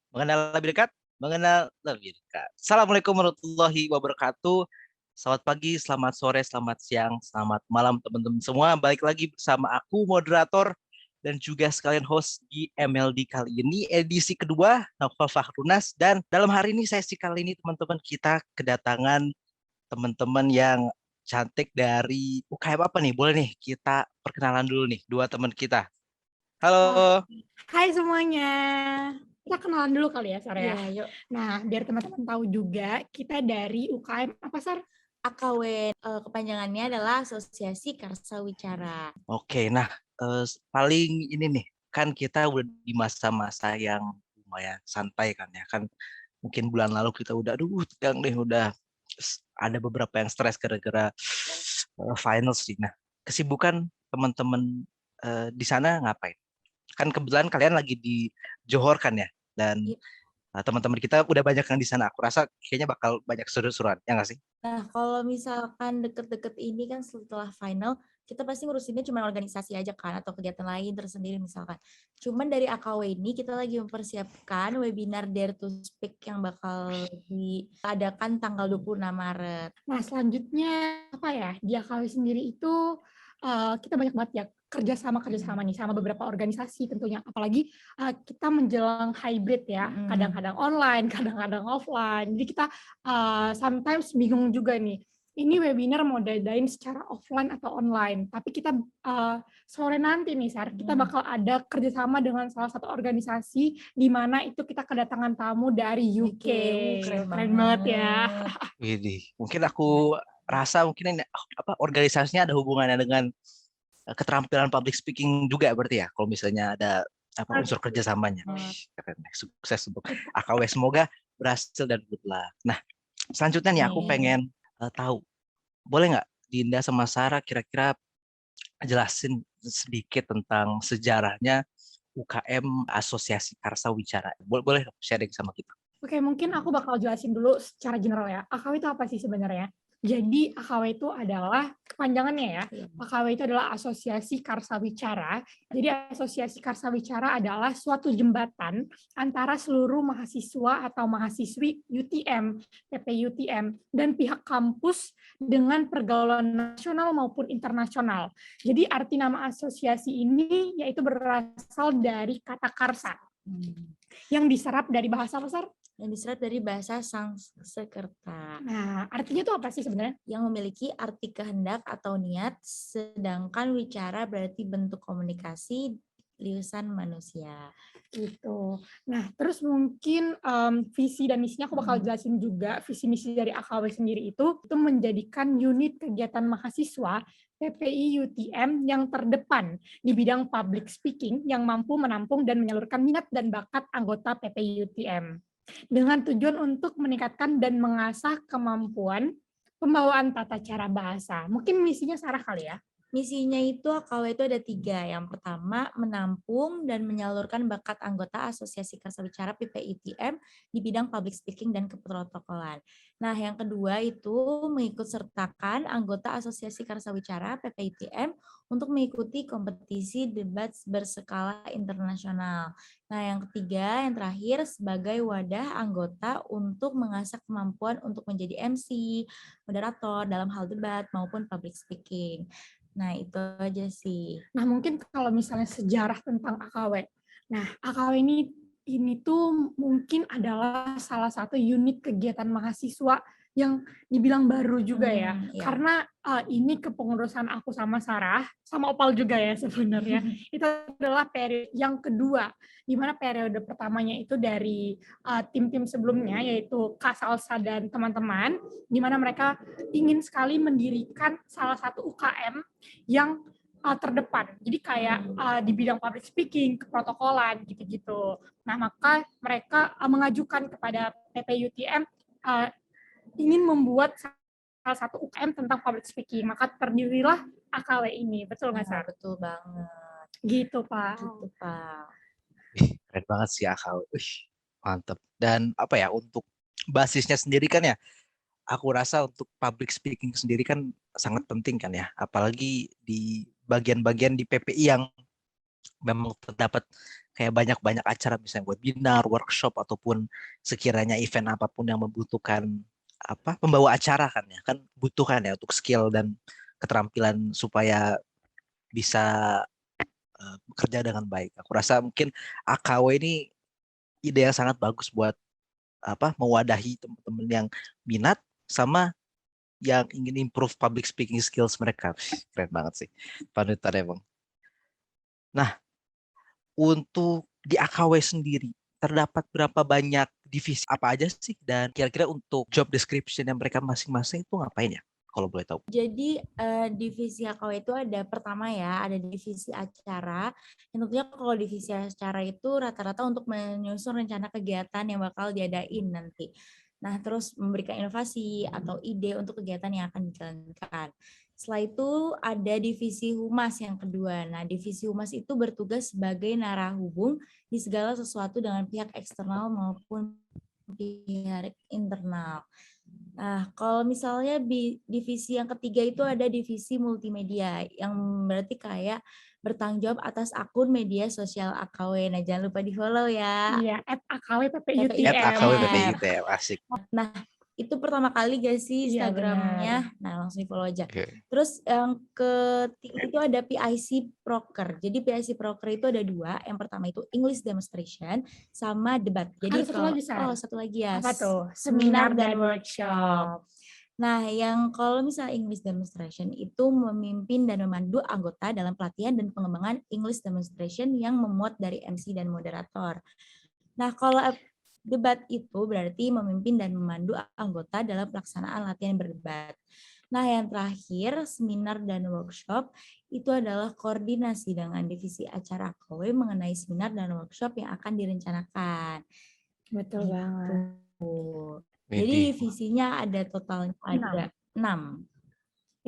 Mengenal lebih dekat, mengenal lebih dekat. Assalamualaikum warahmatullahi wabarakatuh. Selamat pagi, selamat sore, selamat siang, selamat malam teman-teman semua. Balik lagi bersama aku, moderator dan juga sekalian host di MLD kali ini, edisi kedua, Naufal Fahrunas. Dan dalam hari ini, sesi kali ini teman-teman kita kedatangan teman-teman yang cantik dari UKM apa nih? Boleh nih kita perkenalan dulu nih, dua teman kita. Oh, Halo. hai semuanya. Kita kenalan dulu kali ya, Sar ya. Iya, yuk. Nah, biar teman-teman tahu juga, kita dari UKM apa, Sar? AKW kepanjangannya adalah Asosiasi Karsa Wicara. Oke, nah paling ini nih, kan kita udah di masa-masa yang lumayan santai kan ya, kan mungkin bulan lalu kita udah, aduh tegang deh, udah ada beberapa yang stres gara-gara finals sih. Nah, kesibukan teman-teman di sana ngapain? Kan kebetulan kalian lagi di Johor kan ya, dan Iya. teman-teman kita udah banyak yang di sana. Aku rasa kayaknya bakal banyak seru-seruan, ya nggak sih? Nah, kalau misalkan deket-deket ini kan setelah final, kita pasti ngurusinnya cuma organisasi aja kan, atau kegiatan lain tersendiri misalkan. Cuman dari AKW ini kita lagi mempersiapkan webinar Dare to Speak yang bakal diadakan tanggal 26 Maret. Nah, selanjutnya apa ya? Di AKW sendiri itu kita banyak banget ya kerjasama nih sama beberapa organisasi tentunya. Apalagi kita menjelang hybrid ya, kadang-kadang online, kadang-kadang offline. Jadi kita sometimes bingung juga nih. Ini webinar mau diadain secara offline atau online. Tapi kita sore nanti nih, Sar, kita bakal ada kerjasama dengan salah satu organisasi di mana itu kita kedatangan tamu dari UK. Keren banget ya. Widih, mungkin aku rasa mungkin ini organisasinya ada hubungannya dengan keterampilan public speaking juga berarti ya, kalau misalnya ada unsur kerjasamanya. Keren, sukses untuk AKW, semoga berhasil dan good luck. Nah, selanjutnya nih aku pengen tahu, boleh nggak Dinda sama Sarah kira-kira jelasin sedikit tentang sejarahnya UKM Asosiasi Karsa Wicara. Boleh sharing sama kita? Oke, mungkin aku bakal jelasin dulu secara general ya. AKW itu apa sih sebenarnya? Jadi AKW itu adalah kepanjangannya ya. AKW itu adalah Asosiasi Karsa Wicara. Jadi Asosiasi Karsa Wicara adalah suatu jembatan antara seluruh mahasiswa atau mahasiswi UTM, PPUTM, dan pihak kampus dengan pergaulan nasional maupun internasional. Jadi arti nama asosiasi ini yaitu berasal dari kata karsa. Yang diserap dari bahasa besar? Yang diserap dari bahasa Sanskerta. Nah, artinya itu apa sih sebenarnya? Yang memiliki arti kehendak atau niat, sedangkan wicara berarti bentuk komunikasi liusan manusia. Gitu. Nah, terus mungkin visi dan misinya aku bakal jelasin juga. Visi misi dari AKW sendiri itu menjadikan unit kegiatan mahasiswa PPI UTM yang terdepan di bidang public speaking yang mampu menampung dan menyalurkan minat dan bakat anggota PPI UTM. Dengan tujuan untuk meningkatkan dan mengasah kemampuan pembawaan tata cara bahasa. Mungkin misinya Sarah kali ya? Misinya itu AKW itu ada 3. Yang pertama, menampung dan menyalurkan bakat anggota Asosiasi Karsa Wicara PPITM di bidang public speaking dan keprotokolan. Nah, yang kedua itu mengikut sertakan anggota Asosiasi Karsa Wicara PPITM untuk mengikuti kompetisi debat berskala internasional. Nah, yang ketiga, yang terakhir sebagai wadah anggota untuk mengasah kemampuan untuk menjadi MC, moderator dalam hal debat maupun public speaking. Nah, itu aja sih. Nah, mungkin kalau misalnya sejarah tentang AKW. Nah, AKW ini tuh mungkin adalah salah satu unit kegiatan mahasiswa yang dibilang baru juga ya. Iya. Karena ini kepengurusan aku sama Sarah, sama Opal juga ya sebenarnya. Itu adalah periode yang kedua, di mana periode pertamanya itu dari tim-tim sebelumnya, yaitu Kak Salsa dan teman-teman, di mana mereka ingin sekali mendirikan salah satu UKM yang terdepan. Jadi kayak di bidang public speaking, keprotokolan, gitu-gitu. Nah, maka mereka mengajukan kepada PPUTM ingin membuat salah satu UKM tentang public speaking. Maka terdirilah AKW ini. Betul nggak, Sar? Betul banget. Gitu, Pak. Gitu, Pak. Keren banget sih akal. Mantep. Dan apa ya, untuk basisnya sendiri kan ya, aku rasa untuk public speaking sendiri kan sangat penting kan ya. Apalagi di bagian-bagian di PPI yang memang terdapat kayak banyak-banyak acara misalnya webinar, workshop ataupun sekiranya event apapun yang membutuhkan pembawa acara kan ya kan butuhkan ya untuk skill dan keterampilan supaya bisa bekerja dengan baik. Aku rasa mungkin AKW ini ide yang sangat bagus buat mewadahi teman-teman yang minat sama yang ingin improve public speaking skills mereka. Keren banget sih panutan emang. Nah, untuk di AKW sendiri terdapat berapa banyak divisi apa aja sih dan kira-kira untuk job description yang mereka masing-masing itu ngapain ya kalau boleh tahu? Jadi divisi AKW itu ada pertama ya, ada divisi acara. Yang tentunya kalau divisi acara itu rata-rata untuk menyusun rencana kegiatan yang bakal diadain nanti. Nah, terus memberikan inovasi atau ide untuk kegiatan yang akan dijalankan. Setelah itu ada divisi humas yang kedua. Nah, divisi humas itu bertugas sebagai narahubung di segala sesuatu dengan pihak eksternal maupun pihak internal. Nah, kalau misalnya divisi yang ketiga itu ada divisi multimedia yang berarti kayak bertanggung jawab atas akun media sosial AKW. Nah, jangan lupa di-follow ya. Iya, @AKW_PPUTM. AKW PPUTM asik. Nah, itu pertama kali gak sih Iya, Instagramnya? Nah, langsung di-follow aja. Okay. Terus yang ketiga itu ada PIC Proker. Jadi PIC Proker itu ada dua. Yang pertama itu English Demonstration sama debat. Jadi Ada satu lagi, Sar. satu lagi ya. Apa tuh? Seminar dan workshop. Nah, yang kalau misalnya English Demonstration itu memimpin dan memandu anggota dalam pelatihan dan pengembangan English Demonstration yang memuat dari MC dan moderator. Nah, kalau debat itu berarti memimpin dan memandu anggota dalam pelaksanaan latihan berdebat. Nah, yang terakhir, seminar dan workshop itu adalah koordinasi dengan divisi acara AKW mengenai seminar dan workshop yang akan direncanakan. Betul banget. Jadi divisinya ada totalnya ada 6.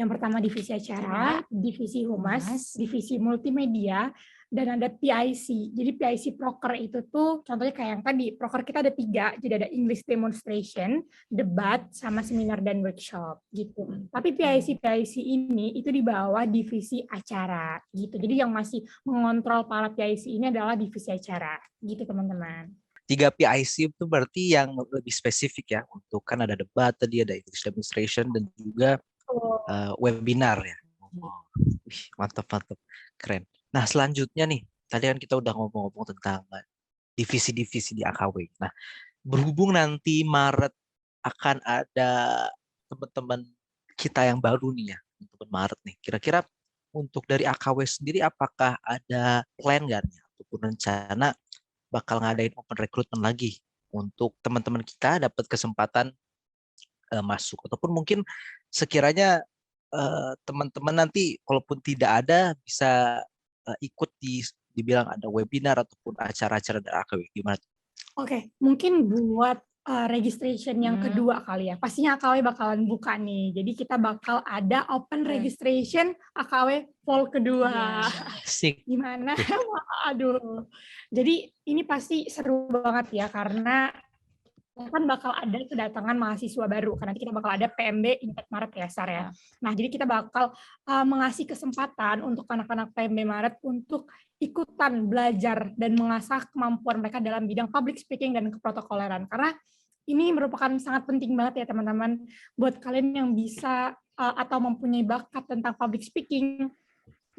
Yang pertama divisi acara, divisi humas, divisi multimedia, dan ada PIC. Jadi PIC Proker itu tuh contohnya kayak yang tadi, Proker kita ada 3, jadi ada English Demonstration, debat, sama seminar dan workshop gitu. Tapi PIC ini itu di bawah divisi acara gitu. Jadi yang masih mengontrol para PIC ini adalah divisi acara gitu teman-teman. 3 PIC itu berarti yang lebih spesifik ya untuk kan ada debat tadi ada English Demonstration dan juga webinar ya. Wih, mantap keren. Nah selanjutnya nih tadi kan kita udah ngomong-ngomong tentang divisi-divisi di AKW. Nah berhubung nanti Maret akan ada teman-teman kita yang baru nih ya teman Maret nih. Kira-kira untuk dari AKW sendiri apakah ada plan nggak nih ataupun rencana bakal ngadain open recruitment lagi untuk teman-teman kita dapat kesempatan masuk ataupun mungkin sekiranya teman-teman nanti kalaupun tidak ada bisa ikut dibilang ada webinar ataupun acara-acara dari AKW gimana? Oke, mungkin buat registration yang kedua kali ya. Pastinya AKW bakalan buka nih. Jadi kita bakal ada open registration AKW fall kedua. Asik. Gimana? Aduh. Jadi ini pasti seru banget ya karena kan bakal ada kedatangan mahasiswa baru karena kita bakal ada PMB Intake Maret ya Sar ya. Nah, jadi kita bakal mengasih kesempatan untuk anak-anak PMB Maret untuk ikutan belajar dan mengasah kemampuan mereka dalam bidang public speaking dan keprotokoleran karena ini merupakan sangat penting banget ya teman-teman buat kalian yang bisa atau mempunyai bakat tentang public speaking.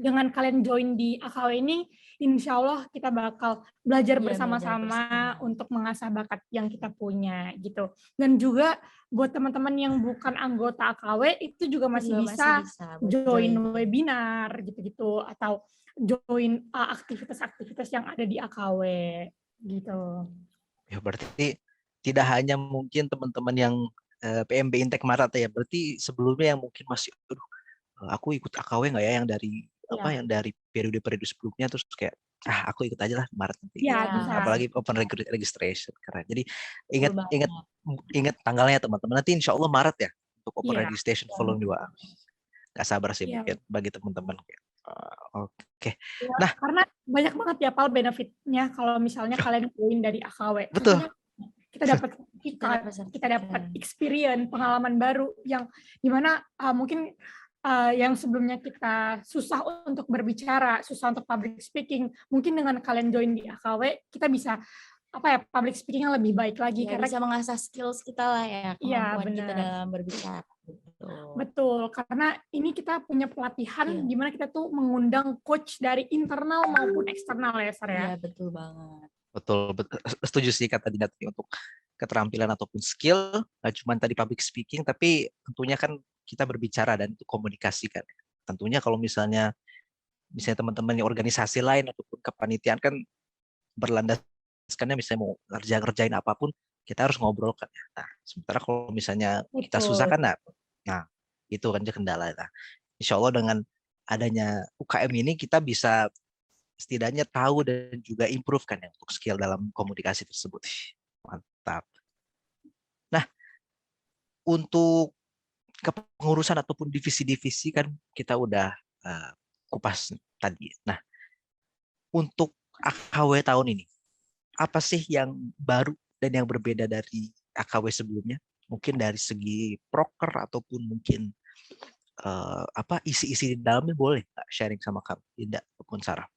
Dengan kalian join di AKW ini, insya Allah kita bakal belajar bersama-sama untuk mengasah bakat yang kita punya gitu. Dan juga buat teman-teman yang bukan anggota AKW itu juga masih bisa join webinar gitu-gitu atau join aktivitas-aktivitas yang ada di AKW gitu. Ya berarti tidak hanya mungkin teman-teman yang PMB Intake Maret ya, berarti sebelumnya yang mungkin masih aku ikut AKW nggak ya yang dari yang dari periode-periode sebelumnya terus kayak aku ikut aja lah Maret nanti. Apalagi open registration keren. Jadi ingat tanggalnya teman-teman. Nanti insya Allah Maret ya untuk open registration volume 2. Gak sabar sih mungkin bagi teman-teman. Oke. Nah, karena banyak banget ya Pal benefitnya kalau misalnya kalian join dari AKW. Betul. Kita dapat experience, pengalaman baru yang dimana mungkin yang sebelumnya kita susah untuk berbicara, susah untuk public speaking, mungkin dengan kalian join di AKW, kita bisa public speaking yang lebih baik lagi Ya, karena bisa mengasah skills kita lah ya, iya, kemampuan kita benar. dalam berbicara. Betul, karena ini kita punya pelatihan Iya. di mana kita tuh mengundang coach dari internal maupun eksternal ya, Sar ya. Iya, betul banget. Betul, setuju sih kata Dinda tadi untuk keterampilan ataupun skill, nggak cuma tadi public speaking, tapi tentunya kan kita berbicara dan itu komunikasi kan. Tentunya kalau misalnya teman-teman di organisasi lain ataupun kepanitiaan kan berlandaskannya misalnya mau ngerjain apapun, kita harus ngobrol kan. Nah, sementara kalau misalnya kita susah kan, nah itu kan kendala. Nah, insya Allah dengan adanya UKM ini kita bisa setidaknya tahu dan juga improve kan ya untuk skill dalam komunikasi tersebut. Mantap. Nah, untuk kepengurusan ataupun divisi-divisi kan kita udah kupas tadi. Nah, untuk AKW tahun ini, apa sih yang baru dan yang berbeda dari AKW sebelumnya? Mungkin dari segi proker ataupun mungkin isi-isi di dalamnya, boleh nggak sharing sama kamu, Dinda ataupun Sarah?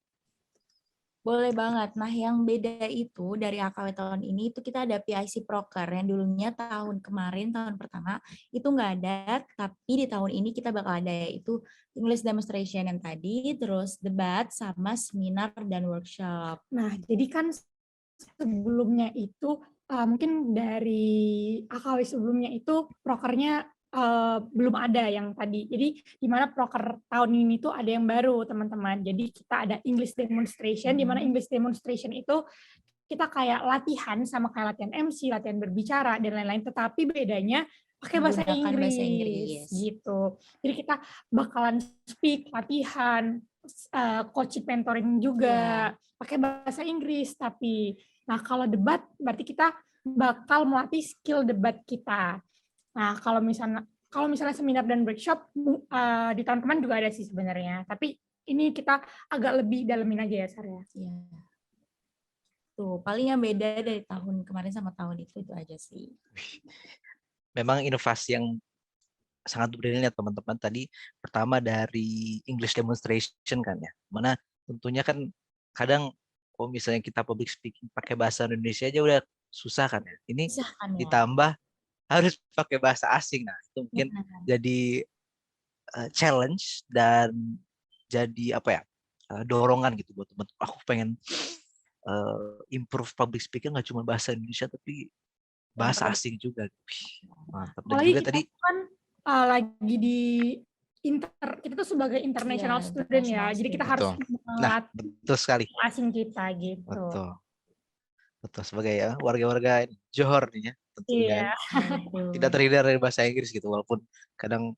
Boleh banget. Nah, yang beda itu dari AKW tahun ini itu kita ada PIC Proker yang dulunya tahun kemarin, tahun pertama itu nggak ada, tapi di tahun ini kita bakal ada yaitu English demonstration yang tadi, terus debat sama seminar dan workshop. Nah, jadi kan sebelumnya itu mungkin dari AKW sebelumnya itu prokernya belum ada yang tadi. Jadi di mana proker tahun ini tuh ada yang baru, teman-teman. Jadi kita ada English demonstration, di mana English demonstration itu kita kayak latihan sama kayak latihan MC, latihan berbicara dan lain-lain. Tetapi bedanya pakai bahasa Inggris gitu. Jadi kita bakalan speak, latihan, coaching, mentoring juga pakai bahasa Inggris. Tapi nah kalau debat berarti kita bakal melatih skill debat kita. Nah, kalau misalnya seminar dan workshop di tahun kemarin juga ada sih sebenarnya. Tapi ini kita agak lebih dalemin aja ya, Sarah. Iya. Tuh, paling yang beda dari tahun kemarin sama tahun itu aja sih. Memang inovasi yang sangat berbeda ya teman-teman. Tadi pertama dari English demonstration kan ya. Mana tentunya kan kadang kalau misalnya kita public speaking pakai bahasa Indonesia aja udah susah kan ya. Ini ditambah harus pakai bahasa asing. Nah, itu mungkin jadi challenge dan jadi dorongan gitu buat teman. Aku pengen improve public speaking nggak cuma bahasa Indonesia tapi bahasa asing juga. Mantap. Dan apalagi juga kita tadi kan lagi di kita tuh sebagai international student ya. Jadi kita harus melatih betul sekali asing kita gitu. Betul sebagai warga-warga Johor nih ya, tentunya tidak terhindar dari bahasa Inggris gitu, walaupun kadang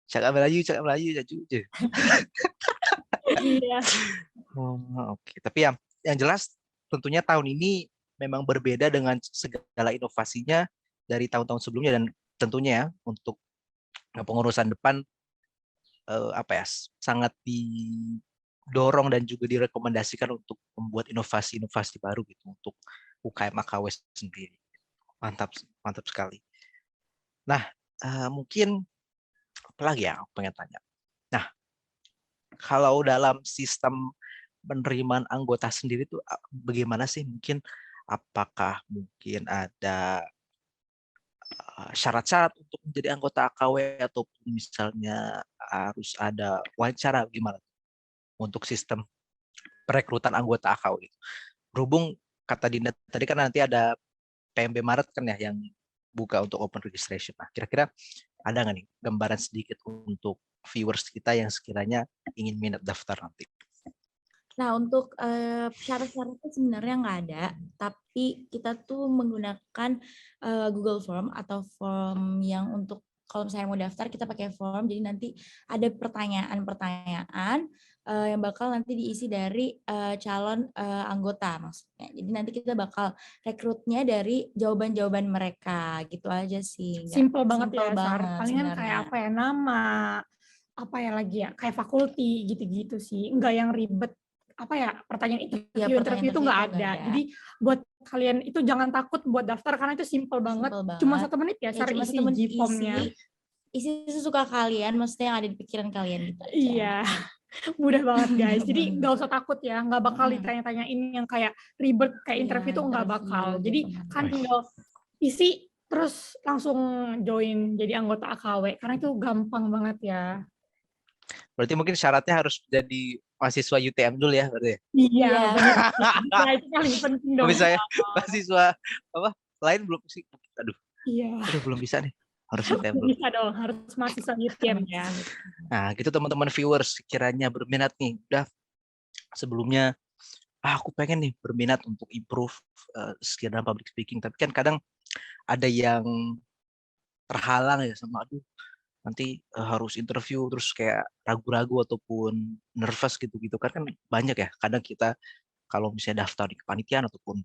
cakap Melayu aja. Iya. Oke. Tapi yang jelas tentunya tahun ini memang berbeda dengan segala inovasinya dari tahun-tahun sebelumnya, dan tentunya ya untuk pengurusan depan sangat didorong dan juga direkomendasikan untuk membuat inovasi-inovasi baru gitu untuk UKM AKW sendiri. Mantap sekali. Nah, mungkin apa lagi ya aku pengen tanya. Nah, kalau dalam sistem penerimaan anggota sendiri itu bagaimana sih? Mungkin apakah mungkin ada syarat-syarat untuk menjadi anggota AKW ataupun misalnya harus ada wawancara, gimana untuk sistem perekrutan anggota AKW itu? Berhubung kata Dinda tadi kan nanti ada PMB Maret kan ya yang buka untuk open registration. Nah, kira-kira ada nggak nih gambaran sedikit untuk viewers kita yang sekiranya ingin minat daftar nanti? Nah, untuk syarat-syaratnya sebenarnya nggak ada, tapi kita tuh menggunakan Google Form atau form yang untuk kalau misalnya mau daftar kita pakai form, jadi nanti ada pertanyaan-pertanyaan yang bakal nanti diisi dari calon anggota maksudnya. Jadi nanti kita bakal rekrutnya dari jawaban-jawaban mereka, gitu aja sih. Simple banget ya, palingan kayak nama, kayak fakulti gitu-gitu sih, enggak yang ribet. Pertanyaan interview itu nggak ada. Jadi buat kalian itu jangan takut buat daftar karena itu simple banget. Cuma 1 menit ya, Sar, isi G-form-nya. isi sesuka kalian, maksudnya yang ada di pikiran kalian gitu aja. Iya, mudah banget guys. Jadi nggak usah takut ya, nggak bakal ditanya-tanyain yang kayak ribet kayak interview tuh nggak bakal. Jadi kan tinggal isi terus langsung join jadi anggota AKW karena itu gampang banget ya. Berarti mungkin syaratnya harus jadi mahasiswa UTM dulu ya, berarti ya? Iya, Iya. benar. Nah, itu paling penting Kalau dong. misalnya mahasiswa apa lain belum sih, Iya, aduh belum bisa nih, harus UTM dulu. bisa dong, harus mahasiswa UTM ya. Nah, gitu teman-teman viewers, kiranya berminat nih, udah sebelumnya aku pengen nih berminat untuk improve skill dalam public speaking, tapi kan kadang ada yang terhalang ya sama aduh nanti harus interview terus kayak ragu-ragu ataupun nervous gitu-gitu kan banyak ya kadang kita kalau misalnya daftar di kepanitiaan ataupun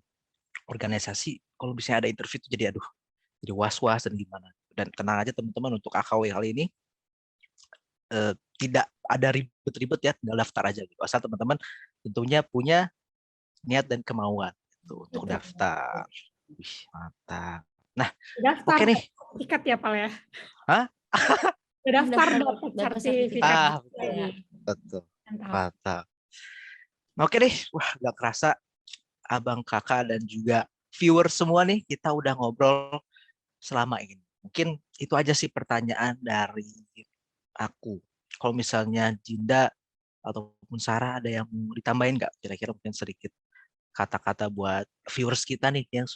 organisasi kalau misalnya ada interview itu jadi aduh jadi was-was dan gimana, dan tenang aja teman-teman, untuk AKW kali ini tidak ada ribet-ribet ya, tinggal daftar aja gitu asal teman-teman tentunya punya niat dan kemauan gitu untuk daftar. Wih, mantap. Nah, Daftar oke nih. sertifikat ya, Pal ya? Hah? Daftar dapat dapat sertifikat. Betul. Mantap. Mantap. Oke deh, wah gak kerasa abang kakak dan juga viewer semua nih kita udah ngobrol selama ini. Mungkin itu aja sih pertanyaan dari aku. Kalau misalnya Jinda ataupun Sarah ada yang mau ditambahin nggak? Kira-kira mungkin sedikit kata-kata buat viewers kita nih yang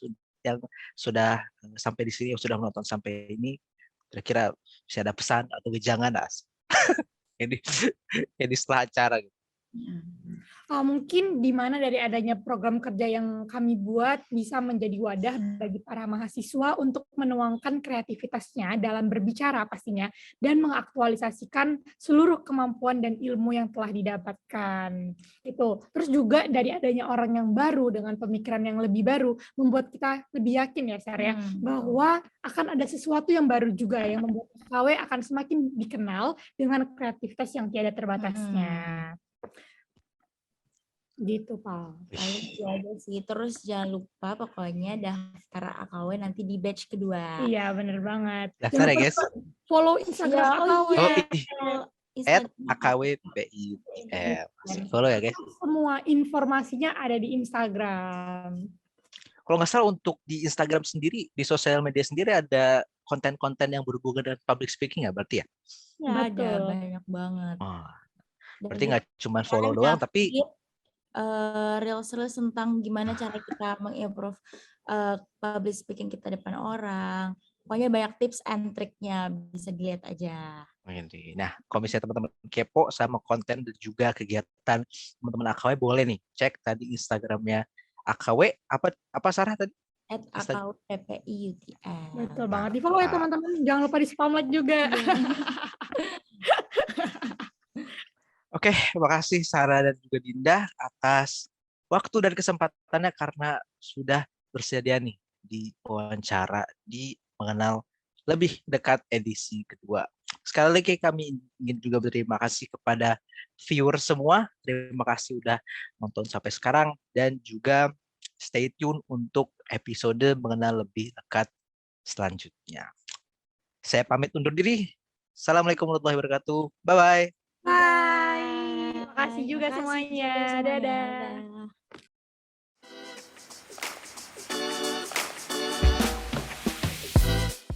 sudah sampai di sini, yang sudah menonton sampai ini, kira-kira bisa ada pesan atau wejangan ini setelah acara gitu. Mungkin di mana dari adanya program kerja yang kami buat bisa menjadi wadah bagi para mahasiswa untuk menuangkan kreativitasnya dalam berbicara pastinya dan mengaktualisasikan seluruh kemampuan dan ilmu yang telah didapatkan. Itu. Terus juga dari adanya orang yang baru dengan pemikiran yang lebih baru membuat kita lebih yakin ya Sarah bahwa akan ada sesuatu yang baru juga yang membuat AKW akan semakin dikenal dengan kreativitas yang tiada terbatasnya. Gitu, Pak. Paling itu aja sih. Terus jangan lupa pokoknya daftar AKW nanti di batch kedua. Iya, bener banget. Daftar ya, guys. Follow Instagram AKW. @AKWPI. Follow ya, guys. Semua informasinya ada di Instagram. Kalau nggak salah untuk di Instagram sendiri, di sosial media sendiri ada konten-konten yang berhubungan dengan public speaking nggak berarti ya? Ya, ada banyak banget. Oh, berarti nggak cuma follow doang, tapi reels tentang gimana cara kita mengimprove public speaking kita depan orang. Pokoknya banyak tips and triknya, bisa dilihat aja. Nah, kalau misalnya teman-teman kepo sama konten dan juga kegiatan teman-teman AKW, boleh nih cek tadi Instagramnya AKW, apa Sarah tadi? @AKWPPI-UTM. Betul banget. Di follow ya teman-teman. Jangan lupa di spamlet juga. Oke, terima kasih Sarah dan juga Dinda atas waktu dan kesempatannya karena sudah bersedia nih di wawancara di Mengenal Lebih Dekat edisi kedua. Sekali lagi kami ingin juga berterima kasih kepada viewer semua. Terima kasih udah nonton sampai sekarang dan juga stay tune untuk episode Mengenal Lebih Dekat selanjutnya. Saya pamit undur diri. Assalamualaikum warahmatullahi wabarakatuh. Bye-bye. Bye. Makasih juga semuanya. Dadah.